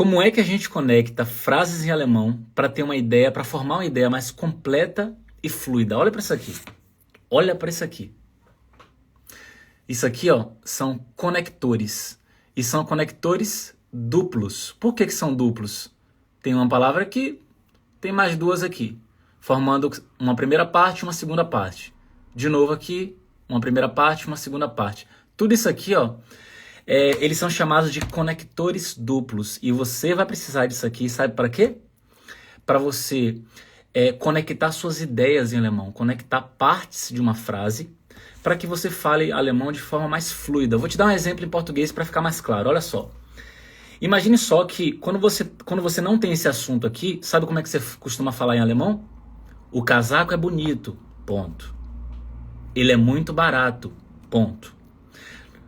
Como é que a gente conecta frases em alemão para ter uma ideia, para formar uma ideia mais completa e fluida? Olha para isso aqui. Olha para isso aqui. Isso aqui, ó, são conectores. E são conectores duplos. Por que são duplos? Tem uma palavra aqui, tem mais duas aqui, formando uma primeira parte e uma segunda parte. De novo aqui, uma primeira parte e uma segunda parte. Tudo isso aqui, ó, eles são chamados de conectores duplos. E você vai precisar disso aqui, sabe para quê? Para você conectar suas ideias em alemão, conectar partes de uma frase, para que você fale alemão de forma mais fluida. Eu vou te dar um exemplo em português para ficar mais claro. Olha só. Imagine só que quando você não tem esse assunto aqui, sabe como é que você costuma falar em alemão? O casaco é bonito, ponto. Ele é muito barato, ponto.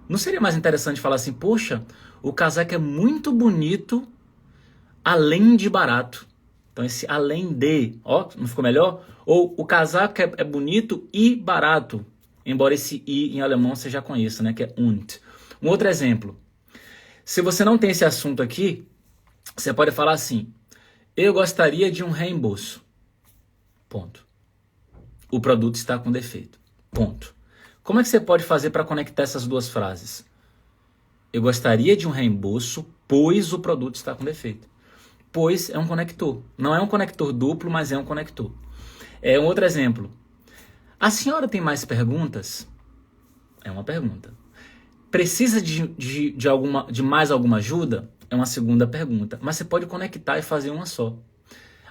Não seria mais interessante falar assim, poxa, o casaco é muito bonito, além de barato. Então esse além de, ó, não ficou melhor? Ou o casaco é bonito e barato. Embora esse i em alemão você já conheça, né, que é und. Um outro exemplo. Se você não tem esse assunto aqui, você pode falar assim, eu gostaria de um reembolso. Ponto. O produto está com defeito. Ponto. Como é que você pode fazer para conectar essas duas frases? Eu gostaria de um reembolso, pois o produto está com defeito. Pois é um conector. Não é um conector duplo, mas é um conector. Um outro exemplo. A senhora tem mais perguntas? É uma pergunta. Precisa de mais alguma ajuda? É uma segunda pergunta. Mas você pode conectar e fazer uma só.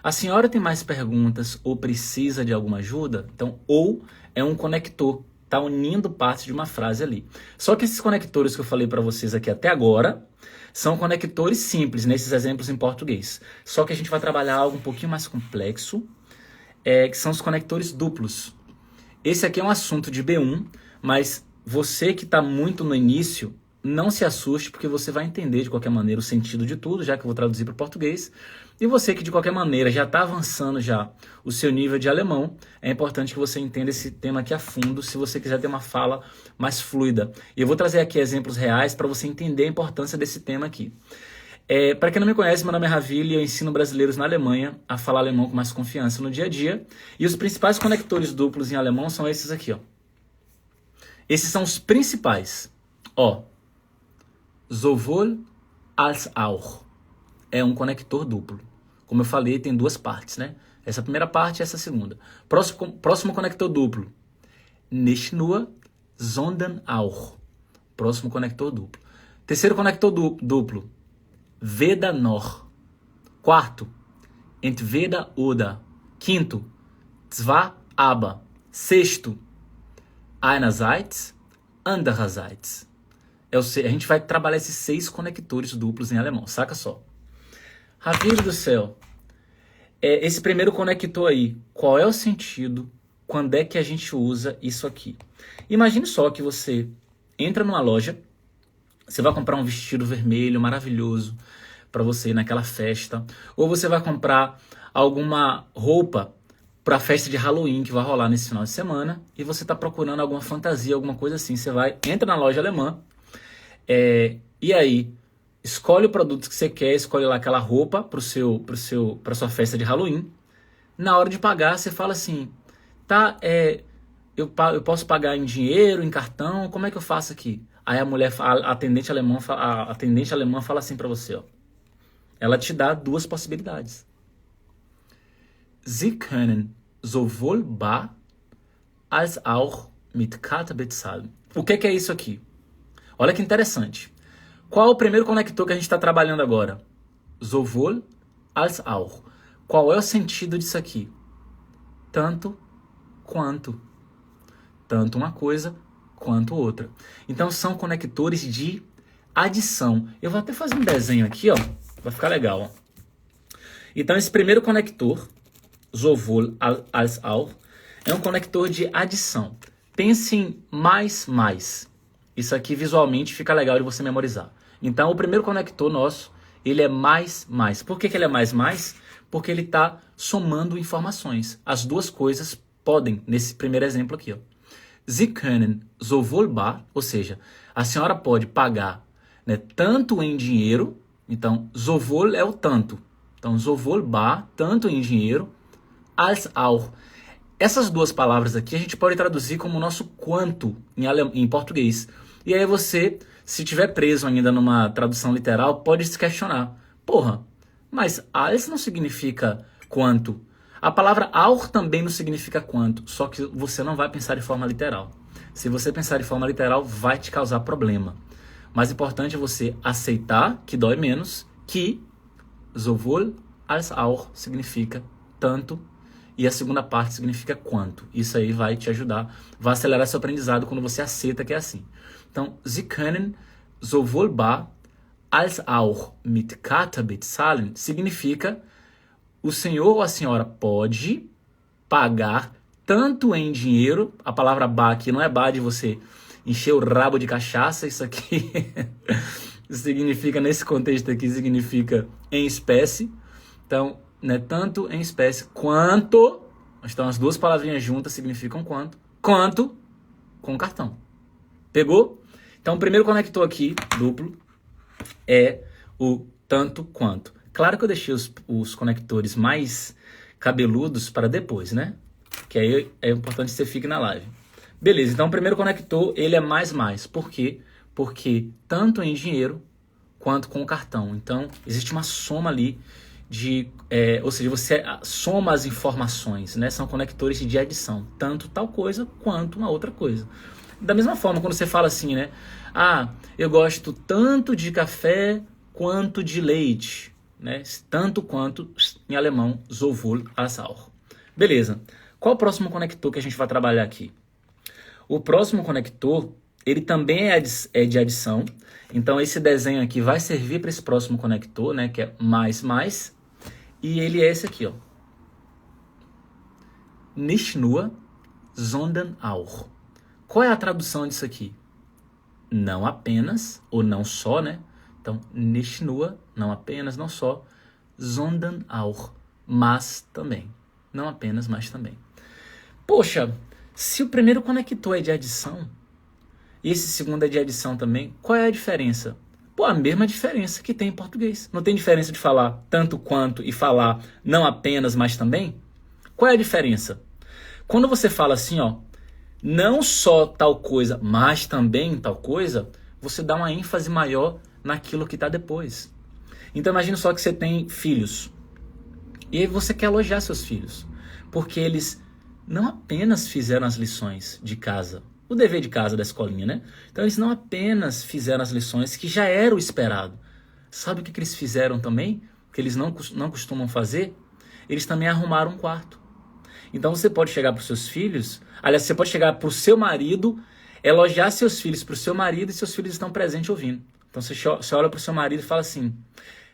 A senhora tem mais perguntas ou precisa de alguma ajuda? Então, ou é um conector. Está unindo partes de uma frase ali. Só que esses conectores que eu falei para vocês aqui até agora são conectores simples, nesses exemplos em português. Só que a gente vai trabalhar algo um pouquinho mais complexo, que são os conectores duplos. Esse aqui é um assunto de B1, mas você que está muito no início, não se assuste, porque você vai entender de qualquer maneira o sentido de tudo, já que eu vou traduzir para o português. E você que de qualquer maneira já está avançando já o seu nível de alemão, é importante que você entenda esse tema aqui a fundo, se você quiser ter uma fala mais fluida. E eu vou trazer aqui exemplos reais para você entender a importância desse tema aqui. Para quem não me conhece, meu nome é Ravil e eu ensino brasileiros na Alemanha a falar alemão com mais confiança no dia a dia. E os principais conectores duplos em alemão são esses aqui, ó. Esses são os principais. Ó, sowohl als auch. É um conector duplo. Como eu falei, tem duas partes, né? Essa primeira parte e essa segunda. Próximo conector duplo. Nicht nur, sondern auch. Próximo conector duplo. Terceiro conector duplo. Weder noch. Quarto, entweder oder. Quinto, zwar aber. Sexto, einerseits, andererseits. A gente vai trabalhar esses 6 conectores duplos em alemão, saca só. Ravil do céu, esse primeiro conector aí, qual é o sentido? Quando é que a gente usa isso aqui? Imagine só que você entra numa loja, você vai comprar um vestido vermelho maravilhoso para você ir naquela festa, ou você vai comprar alguma roupa para a festa de Halloween que vai rolar nesse final de semana, e você está procurando alguma fantasia, alguma coisa assim. Você entra na loja alemã, e aí escolhe o produto que você quer, escolhe lá aquela roupa para sua festa de Halloween. Na hora de pagar, você fala assim, tá, eu posso pagar em dinheiro, em cartão, como é que eu faço aqui? Aí a atendente alemã fala assim para você, ó. Ela te dá 2 possibilidades. Sie können sowohl bar als auch mit Karte bezahlen. O que é isso aqui? Olha que interessante. Qual é o primeiro conector que a gente está trabalhando agora? Sowohl als auch. Qual é o sentido disso aqui? Tanto quanto. Tanto uma coisa quanto outra. Então são conectores de adição. Eu vou até fazer um desenho aqui, ó. Vai ficar legal, ó. Então esse primeiro conector, sowohl als auch, é um conector de adição. Pense em mais. Isso aqui visualmente fica legal de você memorizar. Então o primeiro conector nosso, ele é mais. Por que ele é mais? Porque ele está somando informações. As duas coisas podem, nesse primeiro exemplo aqui, ó. Sie können sowohl bar, ou seja, a senhora pode pagar, né, tanto em dinheiro Então, sowohl é o tanto. Então, sowohl bar, tanto em dinheiro, als auch. Essas duas palavras aqui a gente pode traduzir como nosso quanto em português. E aí você, se tiver preso ainda numa tradução literal, pode se questionar. Porra, mas als não significa quanto. A palavra auch também não significa quanto, só que você não vai pensar de forma literal. Se você pensar de forma literal, vai te causar problema. Mais importante é você aceitar, que dói menos, que sowohl als auch significa tanto e a segunda parte significa quanto. Isso aí vai te ajudar, vai acelerar seu aprendizado quando você aceita que é assim. Então, Sie können sowohl bar als auch mit Karte bezahlen significa o senhor ou a senhora pode pagar tanto em dinheiro. A palavra bar aqui não é bar de você encher o rabo de cachaça, isso aqui significa, nesse contexto aqui, significa em espécie. Então, né, tanto em espécie quanto, então as duas palavrinhas juntas significam quanto com cartão. Pegou? Então, o primeiro conector aqui, duplo, é o tanto quanto. Claro que eu deixei os conectores mais cabeludos para depois, né? Que aí é importante que você fique na live. Beleza, então o primeiro conector, ele é mais. Por quê? Porque tanto em dinheiro quanto com o cartão. Então, existe uma soma ali ou seja, você soma as informações, né? São conectores de adição. Tanto tal coisa quanto uma outra coisa. Da mesma forma, quando você fala assim, né? Ah, eu gosto tanto de café quanto de leite, né? Tanto quanto, em alemão, sowohl als auch. Beleza. Qual o próximo conector que a gente vai trabalhar aqui? O próximo conector, ele também é de adição. Então, esse desenho aqui vai servir para esse próximo conector, né? Que é mais. E ele é esse aqui, ó. Nicht nur, sondern auch. Qual é a tradução disso aqui? Não apenas, ou não só, né? Então, nicht nur, não apenas, não só. Sondern auch, mas também. Não apenas, mas também. Poxa, se o primeiro conector é de adição e esse segundo é de adição também, qual é a diferença? Pô, a mesma diferença que tem em português. Não tem diferença de falar tanto quanto e falar não apenas, mas também? Qual é a diferença? Quando você fala assim, ó, não só tal coisa, mas também tal coisa, você dá uma ênfase maior naquilo que está depois. Então imagine só que você tem filhos. E aí você quer elogiar seus filhos. Porque eles não apenas fizeram as lições de casa, o dever de casa da escolinha, né? Então eles não apenas fizeram as lições que já era o esperado. Sabe o que eles fizeram também? Que eles não costumam fazer? Eles também arrumaram um quarto. Então você pode chegar para os seus filhos, aliás, você pode chegar para o seu marido, elogiar seus filhos para o seu marido e seus filhos estão presentes ouvindo. Então você olha para o seu marido e fala assim,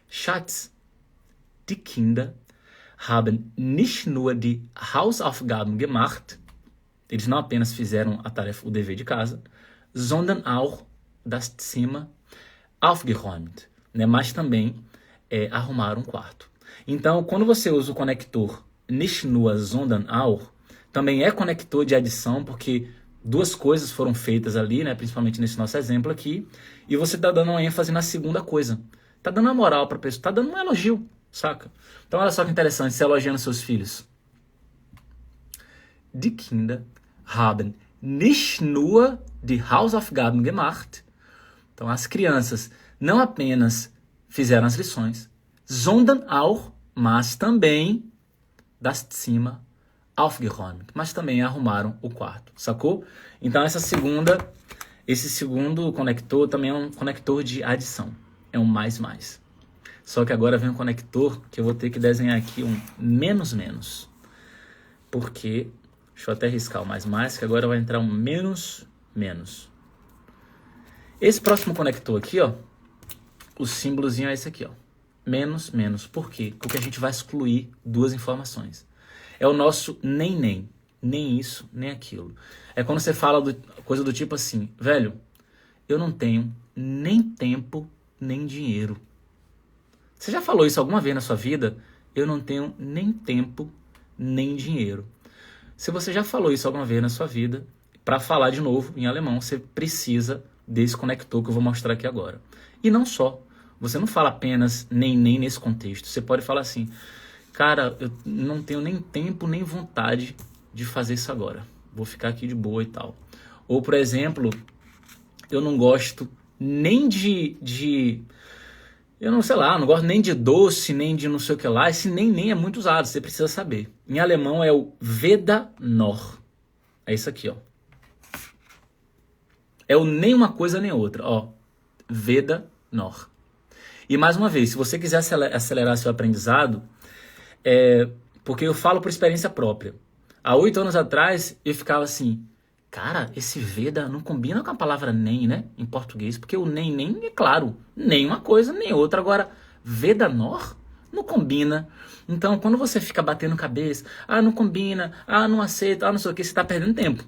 Schatz, die Kinder haben nicht nur die Hausaufgaben gemacht, eles não apenas fizeram a tarefa, o dever de casa, sondern auch das Zimmer aufgeräumt, né? Mas também arrumaram um quarto. Então, quando você usa o conector nicht nur, sondern auch, também é conector de adição, porque duas coisas foram feitas ali, né? Principalmente nesse nosso exemplo aqui, e você está dando uma ênfase na segunda coisa. Está dando uma moral para a pessoa, está dando um elogio, saca? Então, olha só que interessante, você elogiando seus filhos. Die Kinder haben nicht nur die Hausaufgaben gemacht. Então, as crianças não apenas fizeram as lições, sondern auch, mas também, das Zimmer aufgeräumt, mas também arrumaram o quarto, sacou? Então, esse segundo conector também é um conector de adição, é um mais. Só que agora vem um conector que eu vou ter que desenhar aqui um menos. Porque, deixa eu até riscar o mais, que agora vai entrar um menos. Esse próximo conector aqui, ó, o símbolozinho é esse aqui, ó. Menos. Por quê? Porque a gente vai excluir duas informações. É o nosso nem isso, nem aquilo. É quando você fala coisa do tipo assim, velho, eu não tenho nem tempo, nem dinheiro. Você já falou isso alguma vez na sua vida? Eu não tenho nem tempo, nem dinheiro. Se você já falou isso alguma vez na sua vida, para falar de novo em alemão, você precisa desse conector que eu vou mostrar aqui agora. E não só. Você não fala apenas nem nesse contexto. Você pode falar assim, cara, eu não tenho nem tempo nem vontade de fazer isso agora. Vou ficar aqui de boa e tal. Ou, por exemplo, eu não gosto nem eu não sei lá, não gosto nem de doce, nem de não sei o que lá. Esse nem é muito usado, você precisa saber. Em alemão é o weder noch. É isso aqui, ó. É o nem uma coisa nem outra, ó. Weder noch. E mais uma vez, se você quiser acelerar seu aprendizado, porque eu falo por experiência própria. Há 8 anos atrás, eu ficava assim, cara, esse Veda não combina com a palavra nem, né? Em português, porque o nem, é claro, nem uma coisa, nem outra. Agora, Veda nor não combina. Então, quando você fica batendo cabeça, não combina, não aceita, não sei o que, você está perdendo tempo.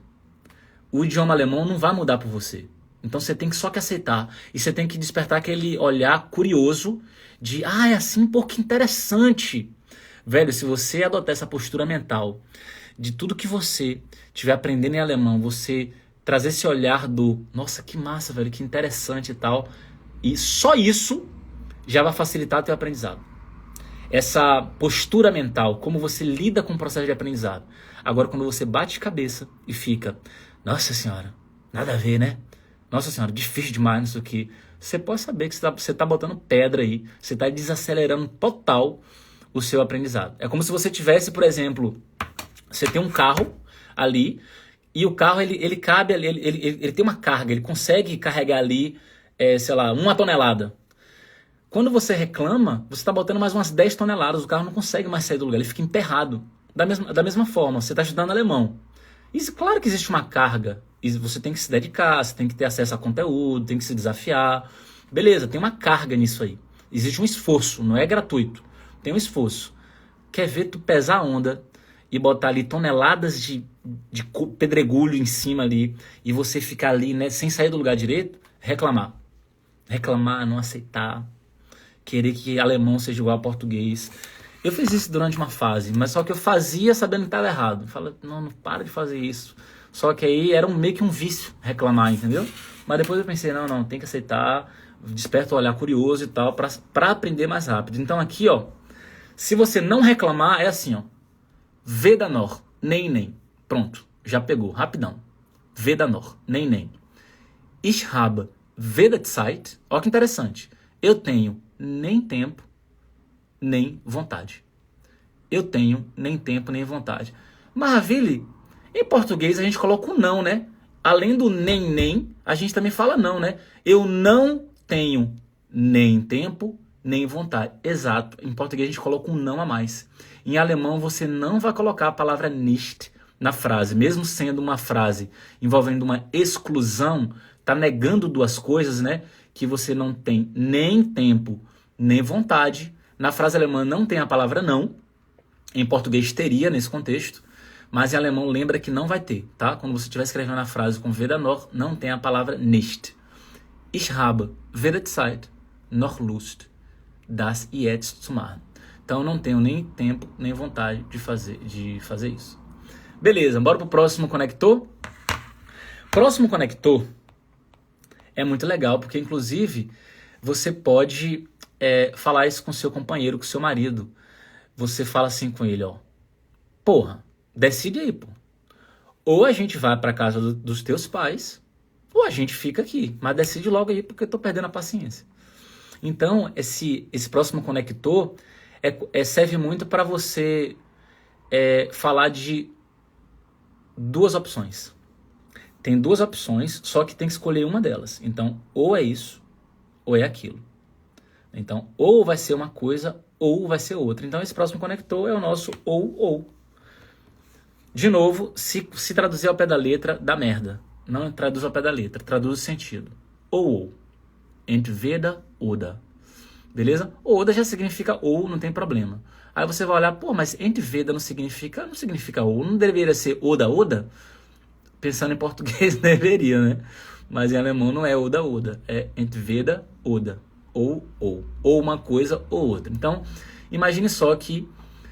O idioma alemão não vai mudar por você. Então você tem que só que aceitar. E você tem que despertar aquele olhar curioso de, é assim, pô, que interessante. Velho, se você adotar essa postura mental de tudo que você estiver aprendendo em alemão, você trazer esse olhar do, nossa, que massa, velho, que interessante e tal, e só isso já vai facilitar o teu aprendizado. Essa postura mental, como você lida com o processo de aprendizado. Agora, quando você bate cabeça e fica, nossa senhora, nada a ver, né? Nossa senhora, difícil demais isso aqui. Você pode saber que você tá botando pedra aí, você está desacelerando total o seu aprendizado. É como se você tivesse, por exemplo, você tem um carro ali e o carro ele cabe ali, ele tem uma carga, ele consegue carregar ali, sei lá, 1 tonelada. Quando você reclama, você está botando mais umas 10 toneladas, o carro não consegue mais sair do lugar, ele fica emperrado. Da mesma forma, você está estudando alemão. Isso, claro que existe uma carga, e você tem que se dedicar, você tem que ter acesso a conteúdo, tem que se desafiar. Beleza, tem uma carga nisso aí. Existe um esforço, não é gratuito. Tem um esforço. Quer ver tu pesar a onda e botar ali toneladas de pedregulho em cima ali, e você ficar ali, né, sem sair do lugar direito? Reclamar. Reclamar, não aceitar. Querer que alemão seja igual a português. Eu fiz isso durante uma fase, mas só que eu fazia sabendo que estava errado. Fala, não para de fazer isso. Só que aí era meio que um vício reclamar, entendeu? Mas depois eu pensei, não, tem que aceitar, desperta o olhar curioso e tal, para aprender mais rápido. Então aqui, ó, se você não reclamar, é assim, ó. Weder noch, nem. Pronto, já pegou, rapidão. Weder noch, nem. Ich habe weder Zeit, ó que interessante. Eu tenho nem tempo, nem vontade. Eu tenho nem tempo, nem vontade. Maravilha! Em português a gente coloca o não, né? Além do nem, a gente também fala não, né? Eu não tenho nem tempo, nem vontade. Exato. Em português a gente coloca um não a mais. Em alemão você não vai colocar a palavra nicht na frase. Mesmo sendo uma frase envolvendo uma exclusão, tá negando duas coisas, né? Que você não tem nem tempo, nem vontade. Na frase alemã não tem a palavra não. Em português teria nesse contexto. Mas em alemão lembra que não vai ter, tá? Quando você estiver escrevendo a frase com weder noch, não tem a palavra nicht. Ich habe weder Zeit noch Lust, das jetzt zu machen. Então não tenho nem tempo, nem vontade de fazer isso. Beleza, bora pro próximo conector? Próximo conector é muito legal, porque inclusive você pode falar isso com seu companheiro, com seu marido. Você fala assim com ele, ó. Porra, decide aí, pô. Ou a gente vai pra casa dos teus pais, ou a gente fica aqui. Mas decide logo aí, porque eu tô perdendo a paciência. Então, esse próximo conector serve muito para você falar de duas opções. Tem duas opções, só que tem que escolher uma delas. Então, ou é isso, ou é aquilo. Então, ou vai ser uma coisa, ou vai ser outra. Então, esse próximo conector é o nosso ou. De novo, se traduzir ao pé da letra, dá merda. Não traduz ao pé da letra, traduz o sentido. Ou. Entweder oder. Beleza? Oder já significa ou, não tem problema. Aí você vai olhar, pô, mas entweder não significa ou. Não deveria ser oda? Pensando em português, deveria, né? Mas em alemão não é oda. É entweder oder. Ou. Ou uma coisa ou outra. Então, imagine só que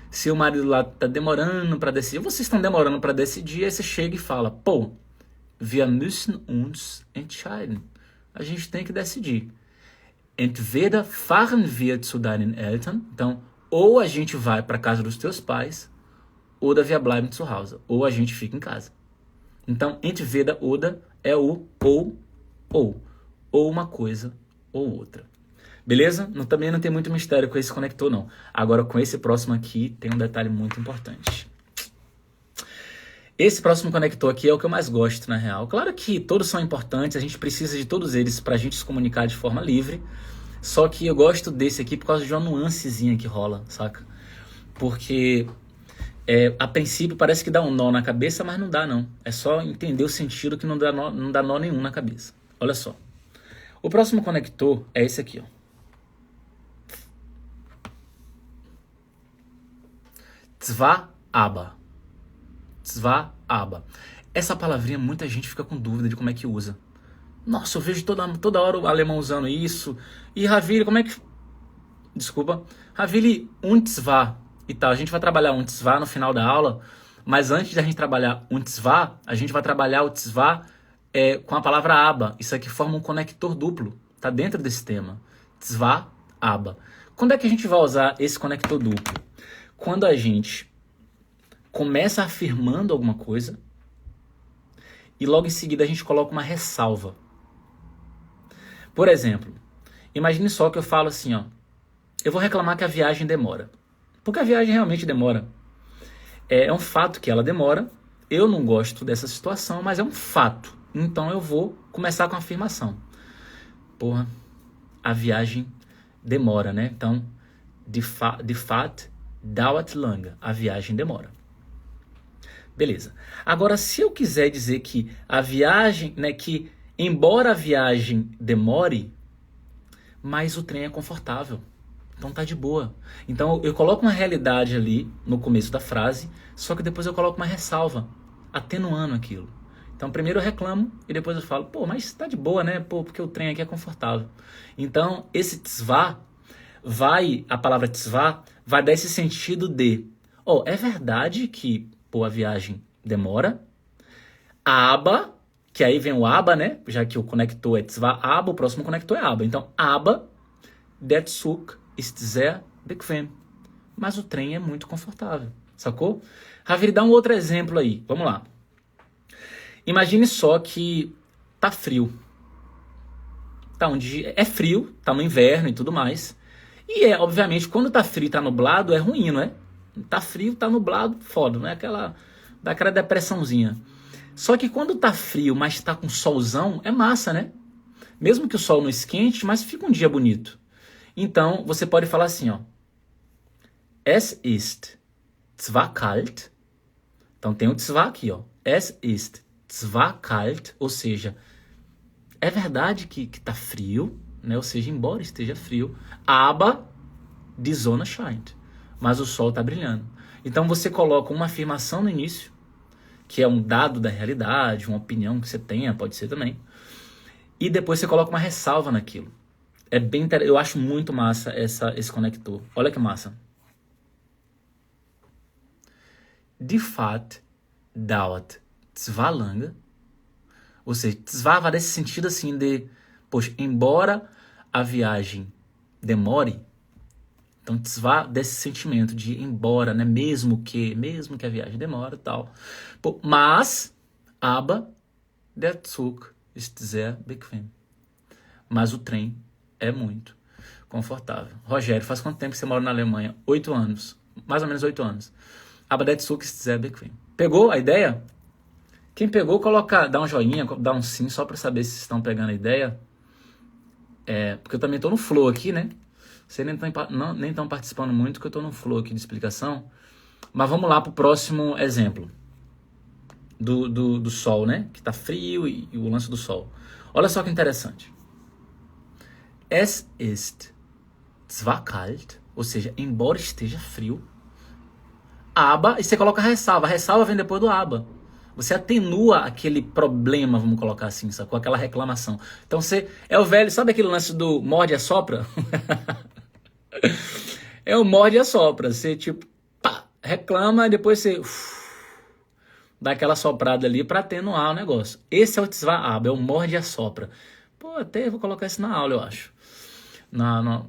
seu marido lá tá demorando para decidir, vocês estão demorando para decidir, aí você chega e fala, pô, wir müssen uns entscheiden. A gente tem que decidir. Entweder fahren wir zu deinen Eltern. Então, ou a gente vai para casa dos teus pais, oder wir bleiben zu Hause. Ou a gente fica em casa. Então, entweder, oder é o ou. Ou uma coisa ou outra. Beleza? Também não tem muito mistério com esse conector, não. Agora, com esse próximo aqui, tem um detalhe muito importante. Esse próximo conector aqui é o que eu mais gosto, na real. Claro que todos são importantes, a gente precisa de todos eles para a gente se comunicar de forma livre. Só que eu gosto desse aqui por causa de uma nuancezinha que rola, saca? Porque, a princípio, parece que dá um nó na cabeça, mas não dá, não. É só entender o sentido que não dá nó nenhum na cabeça. Olha só. O próximo conector é esse aqui, ó. Zwar, aber. Zwar, aber. Essa palavrinha muita gente fica com dúvida de como é que usa. Nossa, eu vejo toda hora o alemão usando isso. E Ravili, como é que... Desculpa. Ravili, und zwar e tal. A gente vai trabalhar und zwar no final da aula, mas antes de a gente trabalhar und zwar, a gente vai trabalhar o zwar com a palavra aber. Isso aqui forma um conector duplo. Tá dentro desse tema. Zwar, aber. Quando é que a gente vai usar esse conector duplo? Quando a gente começa afirmando alguma coisa e logo em seguida a gente coloca uma ressalva. Por exemplo, imagine só que eu falo assim, ó. Eu vou reclamar que a viagem demora. Porque a viagem realmente demora. É um fato que ela demora. Eu não gosto dessa situação, mas é um fato. Então eu vou começar com a afirmação. Porra, a viagem demora, né? Então, de fato, dauert lange. A viagem demora. Beleza. Agora, se eu quiser dizer que a viagem, né, que embora a viagem demore, mas o trem é confortável. Então tá de boa. Então eu coloco uma realidade ali no começo da frase, só que depois eu coloco uma ressalva, atenuando aquilo. Então primeiro eu reclamo e depois eu falo, pô, mas tá de boa, né? Pô, porque o trem aqui é confortável. Então esse zwar a palavra zwar vai dar esse sentido de, é verdade que, pô, a viagem demora. Aber, que aí vem o aber, né? Já que o conector é zwar, aber, o próximo conector é aber. Então, aber, der Zug ist sehr bequem. Mas o trem é muito confortável, sacou? Raviri, dá um outro exemplo aí. Vamos lá. Imagine só que tá frio. É frio, tá no inverno e tudo mais. E obviamente, quando tá frio e tá nublado, é ruim, não é? Tá frio, tá nublado, foda, não é? Dá aquela depressãozinha. Só que quando tá frio, mas tá com solzão, é massa, né? Mesmo que o sol não esquente, mas fica um dia bonito. Então, você pode falar assim, ó. Es ist zwar kalt. Então, tem o zwar aqui, ó. Es ist zwar kalt, ou seja, é verdade que tá frio, né? Ou seja, embora esteja frio, aber die Sonne scheint. Mas o sol tá brilhando. Então, você coloca uma afirmação no início, que é um dado da realidade, uma opinião que você tenha, pode ser também. E depois você coloca uma ressalva naquilo. Eu acho muito massa esse conector. Olha que massa. Die Fahrt dauert zwar lange. Ou seja, zwar vai nesse sentido assim de, poxa, embora a viagem demore, então zwar desse sentimento de embora, né, mesmo que a viagem demora e tal. Pô, mas, aber der Zug ist sehr bequem. Mas o trem é muito confortável. Rogério, faz quanto tempo que você mora na Alemanha? 8 anos. Mais ou menos 8 anos. Aber der Zug ist sehr bequem. Pegou a ideia? Quem pegou, dá um joinha, dá um sim, só para saber se estão pegando a ideia. Porque eu também estou no flow aqui, né? Vocês nem estão participando muito, porque eu estou no flow aqui de explicação. Mas vamos lá para o próximo exemplo. Do sol, né? Que está frio e o lance do sol. Olha só que interessante. Es ist zwar kalt, ou seja, embora esteja frio, aber, e você coloca a ressalva vem depois do aber. Você atenua aquele problema, vamos colocar assim, sacou? Aquela reclamação. Então é o velho, sabe aquele lance do morde e assopra? É o morde e assopra. Você tipo, pá, reclama e depois você dá aquela soprada ali para atenuar o negócio. Esse é o zwar aber, é o morde e assopra. Pô, até vou colocar isso na aula, eu acho.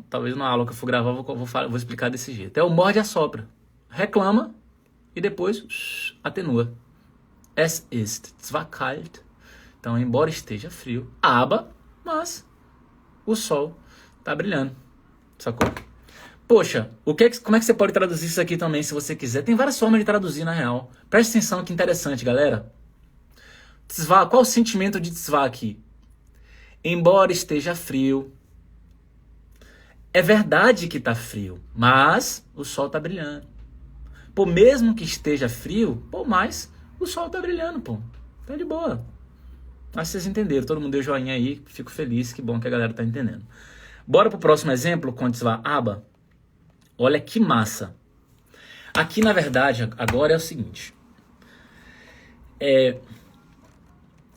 Talvez na aula que eu for gravar, vou explicar desse jeito. É o morde e assopra. Reclama e depois atenua. Es ist zwar kalt. Então, embora esteja frio, mas o sol tá brilhando. Sacou? Poxa, como é que você pode traduzir isso aqui também, se você quiser? Tem várias formas de traduzir, na real. Presta atenção, que interessante, galera. Tzvá, qual o sentimento de tzvá aqui? Embora esteja frio. É verdade que tá frio, mas o sol tá brilhando. Pô, mesmo que esteja frio, mas o sol tá brilhando, pô. Tá de boa. Acho que vocês entenderam. Todo mundo deu joinha aí. Fico feliz. Que bom que a galera tá entendendo. Bora pro próximo exemplo, com tzvá aba. Olha que massa. Aqui, na verdade, agora é o seguinte.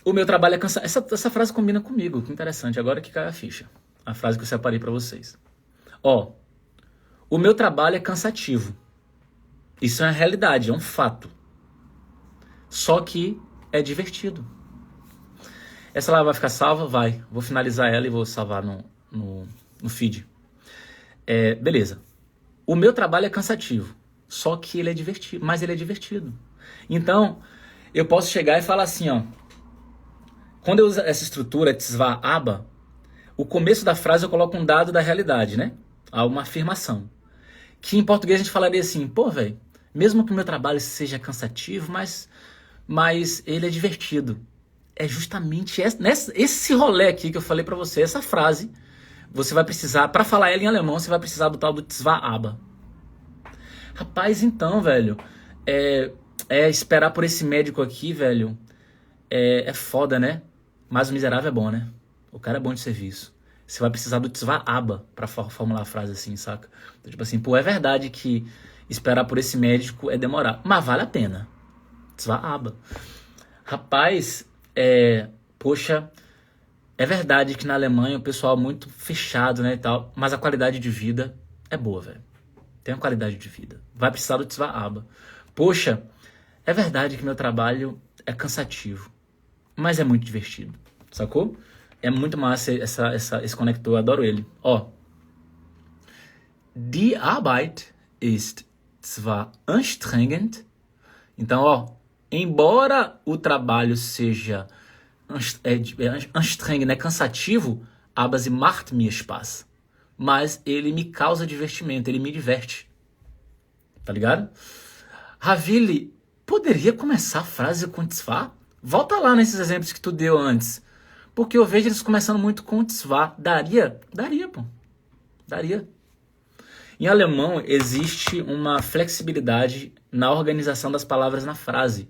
O meu trabalho é cansado. Essa frase combina comigo. Que interessante. Agora que cai a ficha. A frase que eu separei pra vocês. O meu trabalho é cansativo. Isso é uma realidade, é um fato. Só que é divertido. Essa lá vai ficar salva? Vai. Vou finalizar ela e vou salvar no feed. Beleza. O meu trabalho é cansativo. Só que ele é divertido. Mas ele é divertido. Então, eu posso chegar e falar assim, quando eu uso essa estrutura tzvá aba, o começo da frase eu coloco um dado da realidade, né? Há uma afirmação. Que em português a gente falaria assim, velho, mesmo que o meu trabalho seja cansativo, mas ele é divertido. É justamente esse rolê aqui que eu falei pra você, essa frase, você vai precisar, pra falar ela em alemão, você vai precisar do tal do tzvá aba. Rapaz, então, velho, esperar por esse médico aqui, velho, é foda, né? Mas o miserável é bom, né? O cara é bom de serviço. Você vai precisar do tzvá aba pra formular a frase assim, saca? Então, tipo assim, é verdade que esperar por esse médico é demorar, mas vale a pena. Tzvá aba. Rapaz, poxa, é verdade que na Alemanha o pessoal é muito fechado, né, e tal, mas a qualidade de vida é boa, velho. Tem uma qualidade de vida. Vai precisar do tzvá aba. Poxa, é verdade que meu trabalho é cansativo, mas é muito divertido, sacou? É muito massa esse conector, eu adoro ele. Die Arbeit ist zwar anstrengend. Então, embora o trabalho seja anstrengend, né, cansativo, aber sie macht mir Spaß. Mas ele me causa divertimento, ele me diverte. Tá ligado? Ravili, poderia começar a frase com tzvá? Volta lá nesses exemplos que tu deu antes. Porque eu vejo eles começando muito com tzvá. Daria, pô. Daria. Em alemão, existe uma flexibilidade na organização das palavras na frase.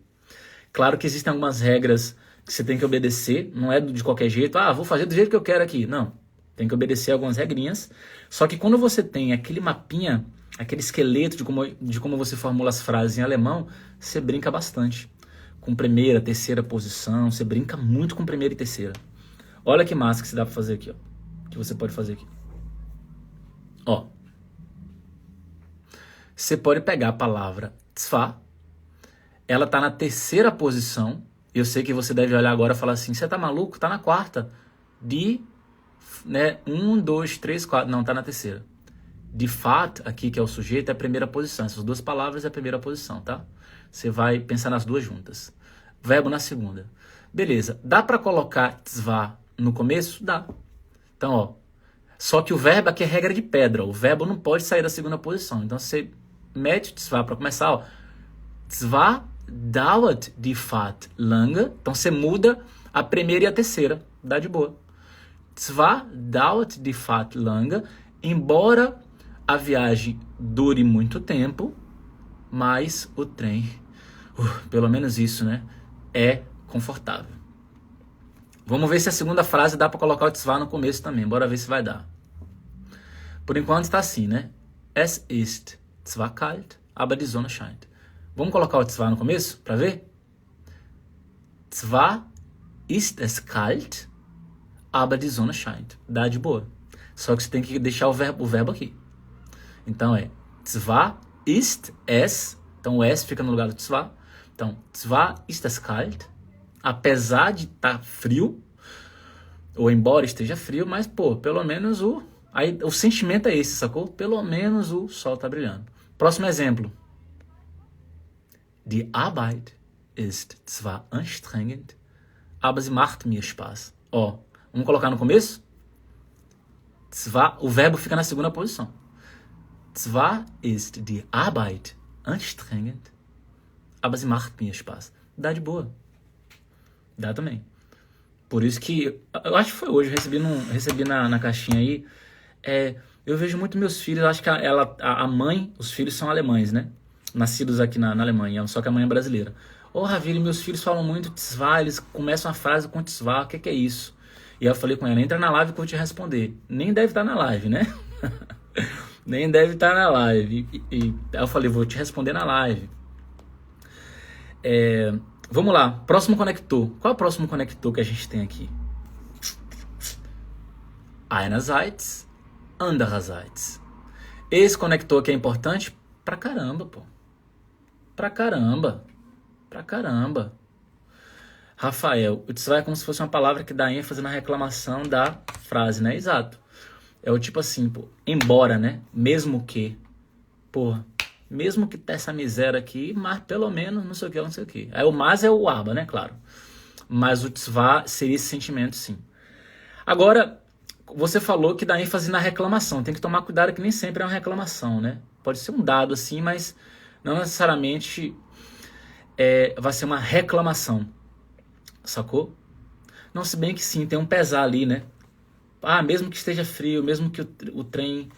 Claro que existem algumas regras que você tem que obedecer. Não é de qualquer jeito. Vou fazer do jeito que eu quero aqui. Não. Tem que obedecer algumas regrinhas. Só que quando você tem aquele mapinha, aquele esqueleto de como você formula as frases em alemão, você brinca bastante. Com primeira, terceira posição. Você brinca muito com primeira e terceira. Olha que massa que você dá pra fazer aqui, que você pode fazer aqui. Você pode pegar a palavra tzvá. Ela tá na terceira posição. Eu sei que você deve olhar agora e falar assim, você tá maluco? Tá na quarta. Né? 1, 2, 3, 4. Não, tá na terceira. Die Fahrt, aqui que é o sujeito, é a primeira posição. Essas duas palavras é a primeira posição, tá? Você vai pensar nas duas juntas. Verbo na segunda. Beleza. Dá pra colocar tzvá no começo? Dá. Então, só que o verbo aqui é regra de pedra. O verbo não pode sair da segunda posição. Então, você mete o tzvá pra começar, Tzvá dauert die Fahrt lange. Então, você muda a primeira e a terceira. Dá de boa. Tzvá dauert die Fahrt lange. Embora a viagem dure muito tempo, mas o trem, pelo menos isso, né, é confortável. Vamos ver se a segunda frase dá para colocar o tzvá no começo também. Bora ver se vai dar. Por enquanto está assim, né? Es ist zwar kalt, aber die Sonne scheint. Vamos colocar o tzvá no começo para ver? Zwar ist es kalt, aber die Sonne scheint. Dá de boa. Só que você tem que deixar o verbo aqui. Então zwar ist es. Então o es fica no lugar do tzvá. Então, zwar ist es kalt. Apesar de estar frio, ou embora esteja frio, mas, pelo menos Aí o sentimento é esse, sacou? Pelo menos o sol tá brilhando. Próximo exemplo. Die Arbeit ist zwar anstrengend, aber sie macht mir Spaß. Ó, vamos colocar no começo? Zwar, o verbo fica na segunda posição. Zwar ist die Arbeit anstrengend, aber sie macht mir Spaß. Dá de boa. Dá também. Por isso que, eu acho que foi hoje, eu recebi na caixinha aí, eu vejo muito meus filhos, eu acho que a mãe, os filhos são alemães, né? Nascidos aqui na Alemanha, só que a mãe é brasileira. Ô, Ravili, meus filhos falam muito Tzvá, eles começam a frase com Tzvá, o que é isso? E aí eu falei com ela, entra na live que eu vou te responder. Nem deve estar na live, né? Nem deve estar na live. Aí eu falei, vou te responder na live. Vamos lá, próximo conector. Qual é o próximo conector que a gente tem aqui? Einerseits, andererseits. Esse conector aqui é importante pra caramba, pô. Pra caramba. Rafael, o tzvá é como se fosse uma palavra que dá ênfase na reclamação da frase, né? Exato. É o tipo assim, pô, embora, né? Mesmo que. Porra, mesmo que tá essa miséria aqui, mas pelo menos não sei o que. Aí o mas é o aba, né? Claro. Mas o tzvá seria esse sentimento, sim. Agora, você falou que dá ênfase na reclamação. Tem que tomar cuidado que nem sempre é uma reclamação, né? Pode ser um dado assim, mas não necessariamente vai ser uma reclamação. Sacou? Não, se bem que sim, tem um pesar ali, né? Mesmo que esteja frio, mesmo que o trem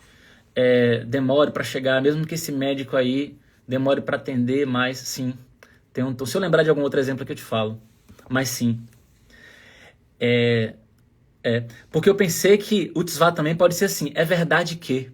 demore para chegar, mesmo que esse médico aí demore para atender, mas sim. Então, se eu lembrar de algum outro exemplo que eu te falo. Mas sim. Porque eu pensei que o tzvá também pode ser assim, é verdade que.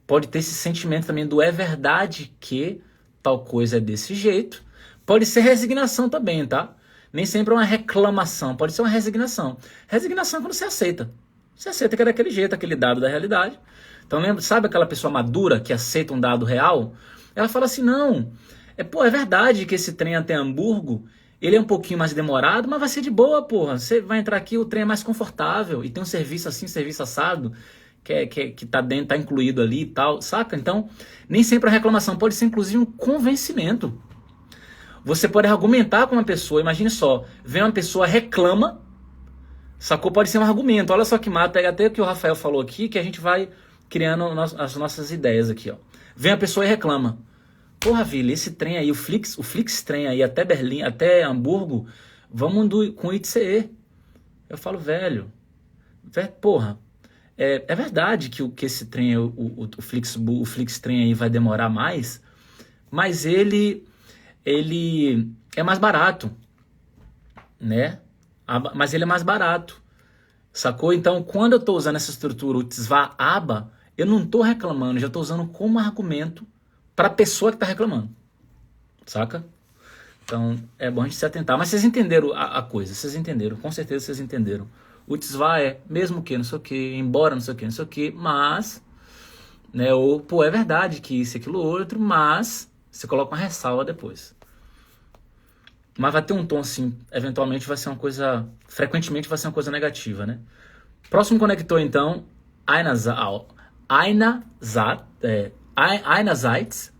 Pode ter esse sentimento também do é verdade que tal coisa é desse jeito. Pode ser resignação também, tá? Nem sempre é uma reclamação, pode ser uma resignação. Resignação é quando você aceita. Você aceita que é daquele jeito, aquele dado da realidade. Então, sabe aquela pessoa madura que aceita um dado real? Ela fala assim, não, é verdade que esse trem até Hamburgo, ele é um pouquinho mais demorado, mas vai ser de boa, porra. Você vai entrar aqui, o trem é mais confortável, e tem um serviço assim, serviço assado, que tá dentro, tá incluído ali e tal, saca? Então, nem sempre a reclamação pode ser inclusive um convencimento. Você pode argumentar com uma pessoa, imagine só, vem uma pessoa, reclama, sacou? Pode ser um argumento. Olha só que mata, pega até o que o Rafael falou aqui, que a gente vai criando as nossas ideias aqui, ó. Vem a pessoa e reclama. Porra, Vila, esse trem aí, o Flix trem aí até Berlim, até Hamburgo, vamos com o ITCE. Eu falo, velho, porra, é verdade que esse trem, o Flix trem aí vai demorar mais, mas ele é mais barato, né? Mas ele é mais barato, sacou? Então, quando eu estou usando essa estrutura, o tzvá aba, eu não estou reclamando, já estou usando como argumento para a pessoa que está reclamando, saca? Então, é bom a gente se atentar. Mas vocês entenderam a coisa, vocês entenderam, com certeza vocês entenderam. O tzvá é mesmo que, não sei o que, embora não sei o que, mas, né? Ou, pô, é verdade que isso, aquilo, outro, mas você coloca uma ressalva depois. Mas vai ter um tom assim, eventualmente vai ser uma coisa, frequentemente vai ser uma coisa negativa, né? Próximo conector, então, einerseits,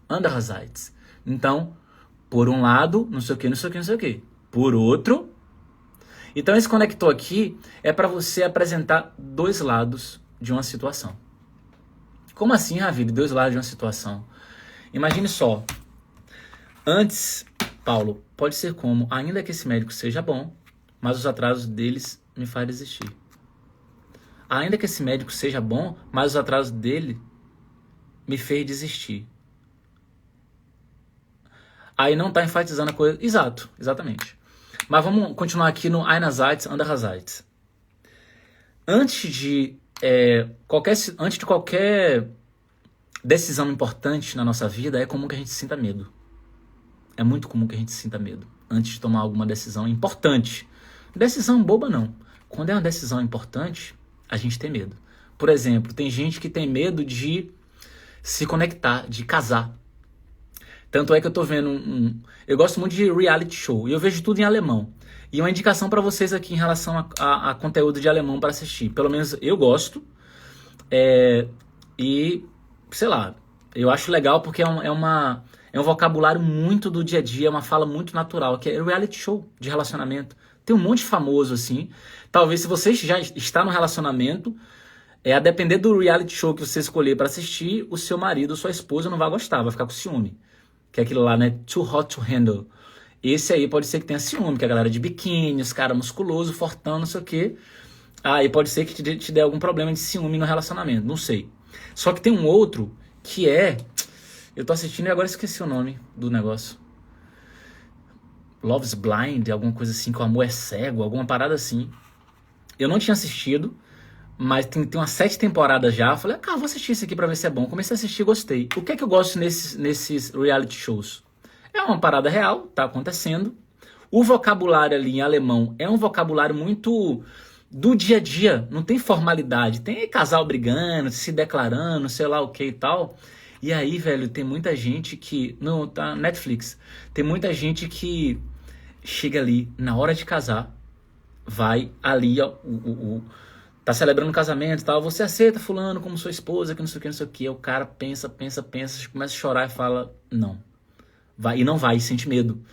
andererseits. Então, por um lado, não sei o que. Por outro. Então, esse conector aqui é para você apresentar dois lados de uma situação. Como assim, Ravili? Dois lados de uma situação. Imagine só. Antes, Paulo, pode ser como, ainda que esse médico seja bom, mas os atrasos deles me fazem desistir. Ainda que esse médico seja bom, mas os atrasos dele me fez desistir. Aí não está enfatizando a coisa. Exato, exatamente. Mas vamos continuar aqui no einerseits, andererseits. Antes de qualquer decisão importante na nossa vida, é comum que a gente sinta medo. É muito comum que a gente sinta medo antes de tomar alguma decisão importante. Decisão boba não. Quando é uma decisão importante, a gente tem medo. Por exemplo, tem gente que tem medo de se conectar, de casar. Tanto é que eu tô vendo eu gosto muito de reality show e eu vejo tudo em alemão. E uma indicação para vocês aqui em relação a conteúdo de alemão para assistir. Pelo menos eu gosto. E, sei lá, eu acho legal porque é um vocabulário muito do dia a dia, uma fala muito natural, que é reality show de relacionamento. Tem um monte de famoso assim. Talvez se você já está no relacionamento, a depender do reality show que você escolher para assistir, o seu marido ou sua esposa não vai gostar, vai ficar com ciúme. Que é aquilo lá, né? Too hot to handle. Esse aí pode ser que tenha ciúme, que é a galera de biquíni, os caras musculosos, fortão, não sei o quê. Aí pode ser que te dê algum problema de ciúme no relacionamento, não sei. Só que tem um outro que é... Eu tô assistindo e agora esqueci o nome do negócio. Love's Blind, alguma coisa assim, que o amor é cego, alguma parada assim. Eu não tinha assistido, mas tem umas 7 temporadas já. Eu falei, cara, vou assistir isso aqui pra ver se é bom. Comecei a assistir e gostei. O que é que eu gosto nesses reality shows? É uma parada real, tá acontecendo. O vocabulário ali em alemão é um vocabulário muito do dia a dia, não tem formalidade. Tem casal brigando, se declarando, sei lá o que e tal. E aí, velho, tem muita gente que... Não, tá Netflix. Tem muita gente que chega ali na hora de casar, vai ali, ó, tá celebrando um casamento e tal, você aceita fulano como sua esposa, que não sei o que, não sei o que. O cara pensa, começa a chorar e fala, não. Vai, e não vai, sente medo.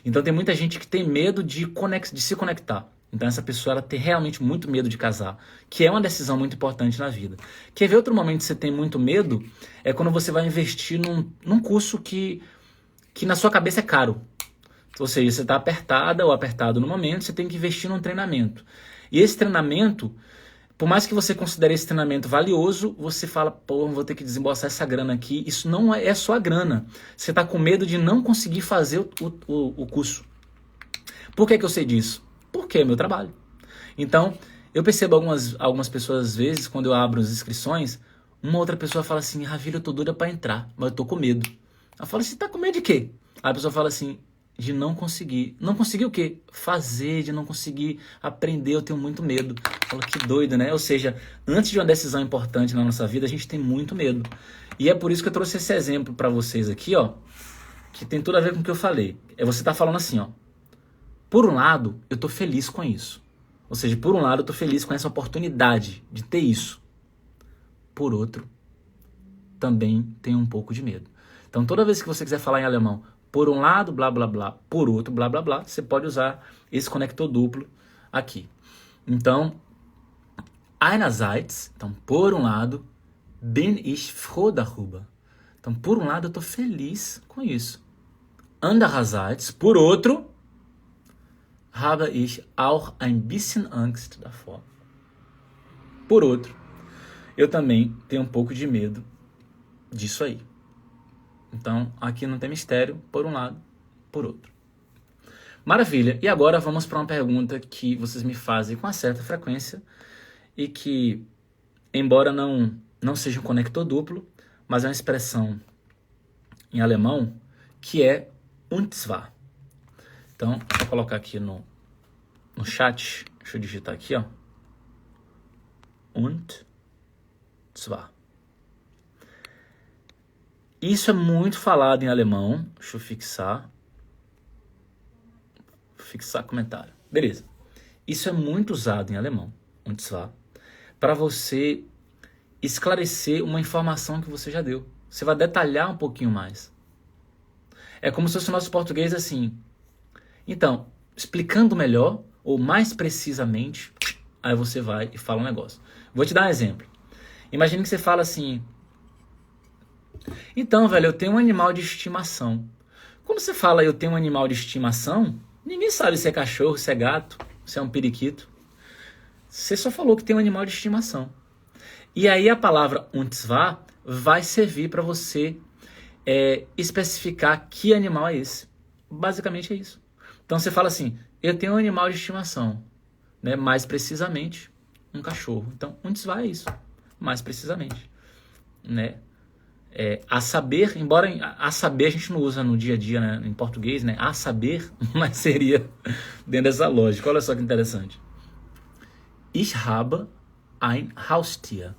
Então tem muita gente que tem medo de se conectar. Então essa pessoa ela tem realmente muito medo de casar, que é uma decisão muito importante na vida. Quer ver outro momento que você tem muito medo? É quando você vai investir num curso que na sua cabeça é caro. Ou seja, você está apertada ou apertado no momento, você tem que investir num treinamento. E esse treinamento, por mais que você considere esse treinamento valioso, você fala, pô, vou ter que desembolsar essa grana aqui. Isso não é só a grana. Você está com medo de não conseguir fazer o curso. Por que eu sei disso? Porque é meu trabalho. Então, eu percebo algumas pessoas, às vezes, quando eu abro as inscrições, uma outra pessoa fala assim, Ravira, eu tô doida para entrar, mas eu tô com medo. Eu falo, você tá com medo de quê? Aí a pessoa fala assim, de não conseguir. Não conseguir o quê? Fazer, de não conseguir aprender, eu tenho muito medo. Fala, que doido, né? Ou seja, antes de uma decisão importante na nossa vida, a gente tem muito medo. E é por isso que eu trouxe esse exemplo para vocês aqui, ó, que tem tudo a ver com o que eu falei. É você tá falando assim, ó, por um lado, eu tô feliz com isso. Ou seja, por um lado, eu tô feliz com essa oportunidade de ter isso. Por outro, também tenho um pouco de medo. Então, toda vez que você quiser falar em alemão, por um lado, blá, blá, blá, por outro, blá, blá, blá, você pode usar esse conector duplo aqui. Então, einerseits, então, por um lado, bin ich froh darüber. Então, por um lado, eu estou feliz com isso. Andererseits, por outro, habe ich auch ein bisschen Angst davor. Por outro, eu também tenho um pouco de medo disso aí. Então, aqui não tem mistério, por um lado, por outro. Maravilha. E agora vamos para uma pergunta que vocês me fazem com uma certa frequência e que, embora não seja um conector duplo, mas é uma expressão em alemão que é und zwar. Então, vou colocar aqui no chat. Deixa eu digitar aqui, ó. Und zwar. Isso é muito falado em alemão. Deixa eu fixar comentário. Beleza. Isso é muito usado em alemão, und zwar, para você esclarecer uma informação que você já deu. Você vai detalhar um pouquinho mais. É como se fosse o nosso português assim. Então, explicando melhor ou mais precisamente, aí você vai e fala um negócio. Vou te dar um exemplo. Imagine que você fala assim, então, velho, eu tenho um animal de estimação. Quando você fala eu tenho um animal de estimação, ninguém sabe se é cachorro, se é gato, se é um periquito. Você só falou que tem um animal de estimação. E aí a palavra und zwar vai servir para você especificar que animal é esse. Basicamente é isso. Então você fala assim, eu tenho um animal de estimação, né? Mais precisamente, um cachorro. Então, und zwar é isso, mais precisamente, né? A saber, embora a saber a gente não usa no dia a dia, né, em português, né? A saber, mas seria dentro dessa lógica. Olha só que interessante. Ich habe ein Haustier.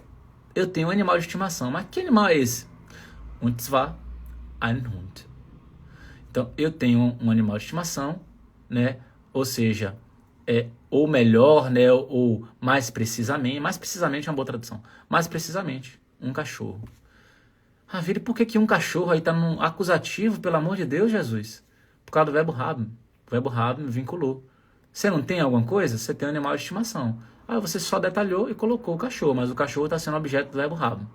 Eu tenho um animal de estimação. Mas que animal é esse? Und zwar ein Hund. Então, eu tenho um animal de estimação, né? Ou seja, ou melhor, né, ou mais precisamente é uma boa tradução, mais precisamente, um cachorro. Ah, Vire, por que um cachorro aí tá num acusativo, pelo amor de Deus, Jesus? Por causa do verbo haben. O verbo haben vinculou. Você não tem alguma coisa? Você tem um animal de estimação. Ah, você só detalhou e colocou o cachorro, mas o cachorro está sendo objeto do verbo haben.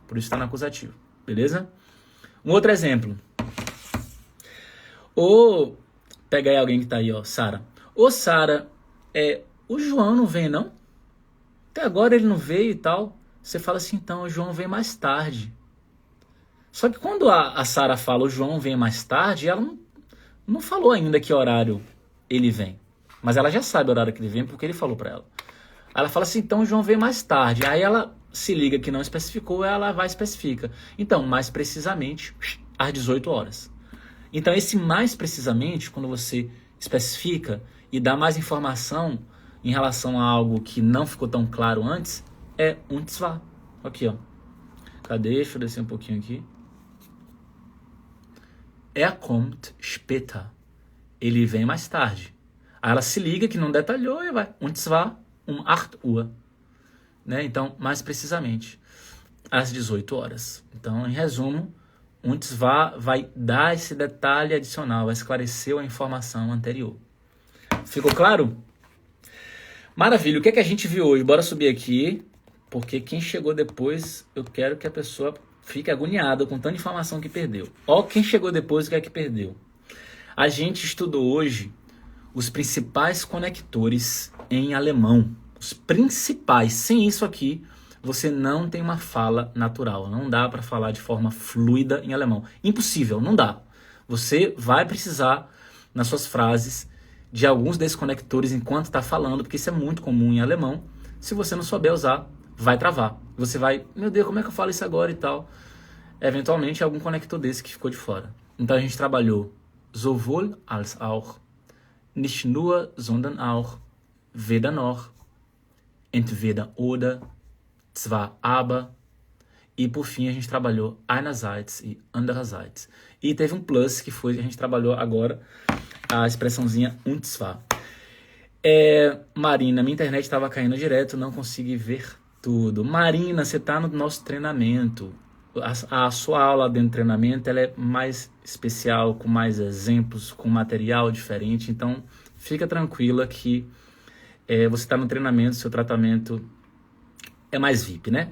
Por isso está no acusativo. Beleza? Um outro exemplo. Ou, pega aí alguém que tá aí, ó, Sara. Ô, Sara, o João não vem, não? Até agora ele não veio e tal. Você fala assim, então, o João vem mais tarde. Só que quando a Sara fala o João vem mais tarde, ela não falou ainda que horário ele vem. Mas ela já sabe o horário que ele vem porque ele falou pra ela. Aí ela fala assim, então o João vem mais tarde. Aí ela se liga que não especificou, ela vai e especifica. Então, mais precisamente, às 18 horas. Então, esse mais precisamente, quando você especifica e dá mais informação em relação a algo que não ficou tão claro antes, é und zwar. Aqui, ó. Cadê? Deixa eu descer um pouquinho aqui. Kommt später. Ele vem mais tarde. Aí ela se liga que não detalhou e vai. Und zwar 8 Uhr. Né? Então, mais precisamente, às 18 horas. Então, em resumo, und zwar vai dar esse detalhe adicional, vai esclarecer a informação anterior. Ficou claro? Maravilha. O que é que a gente viu hoje? Bora subir aqui, porque quem chegou depois, eu quero que a pessoa fique agoniada com tanta informação que perdeu. Ó, quem chegou depois, o que é que perdeu? A gente estudou hoje os principais conectores em alemão. Os principais. Sem isso aqui, você não tem uma fala natural. Não dá para falar de forma fluida em alemão. Impossível, não dá. Você vai precisar, nas suas frases, de alguns desses conectores enquanto está falando, porque isso é muito comum em alemão. Se você não souber usar, vai travar. Você vai, meu Deus, como é que eu falo isso agora e tal? Eventualmente, algum conector desse que ficou de fora. Então, a gente trabalhou sowohl als auch, nicht nur, sondern auch, weder noch, entweder oder, zwar aber, e por fim a gente trabalhou einerseits e andererseits. E teve um plus que foi, a gente trabalhou agora a expressãozinha und zwar. Marina, minha internet estava caindo direto, não consegui ver tudo. Marina, você está no nosso treinamento. A sua aula dentro do treinamento ela é mais especial, com mais exemplos, com material diferente. Então, fica tranquila que você está no treinamento, seu tratamento é mais VIP, né?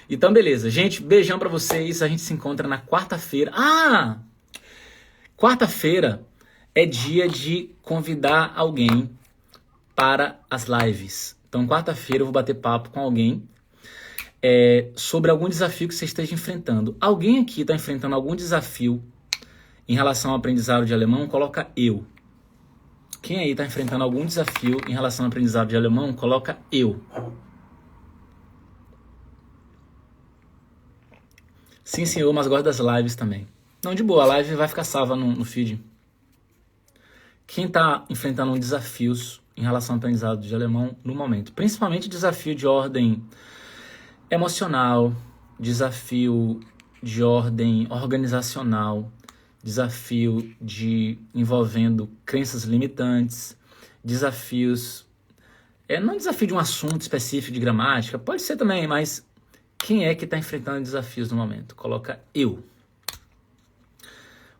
Então, beleza. Gente, beijão pra vocês. A gente se encontra na quarta-feira. Quarta-feira é dia de convidar alguém para as lives. Então, quarta-feira eu vou bater papo com alguém sobre algum desafio que você esteja enfrentando. Alguém aqui está enfrentando algum desafio em relação ao aprendizado de alemão? Coloca eu. Quem aí está enfrentando algum desafio em relação ao aprendizado de alemão? Coloca eu. Sim, senhor, mas gosto das lives também. Não, de boa, a live vai ficar salva no feed. Quem está enfrentando desafios em relação ao aprendizado de alemão no momento? Principalmente desafio de ordem emocional, desafio de ordem organizacional, desafio envolvendo crenças limitantes, desafios... não desafio de um assunto específico de gramática, pode ser também, mas... Quem é que está enfrentando desafios no momento? Coloca eu.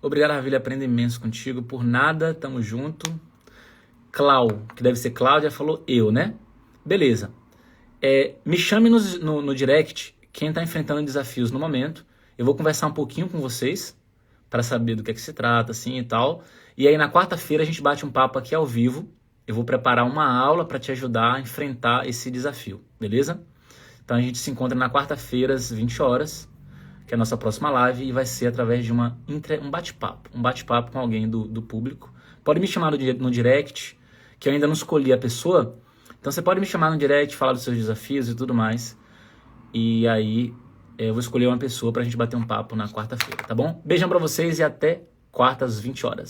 Obrigado, Ravilha. Aprendo imenso contigo. Por nada, tamo junto. Clau, que deve ser Cláudia, falou eu, né? Beleza. Me chame no direct quem está enfrentando desafios no momento. Eu vou conversar um pouquinho com vocês para saber do que é que se trata, assim e tal. E aí na quarta-feira a gente bate um papo aqui ao vivo. Eu vou preparar uma aula para te ajudar a enfrentar esse desafio, beleza? Então a gente se encontra na quarta-feira às 20 horas, que é a nossa próxima live, e vai ser através de um bate-papo com alguém do público. Pode me chamar no direct, que eu ainda não escolhi a pessoa, então você pode me chamar no direct, falar dos seus desafios e tudo mais, e aí eu vou escolher uma pessoa pra gente bater um papo na quarta-feira, tá bom? Beijão pra vocês e até quarta às 20 horas.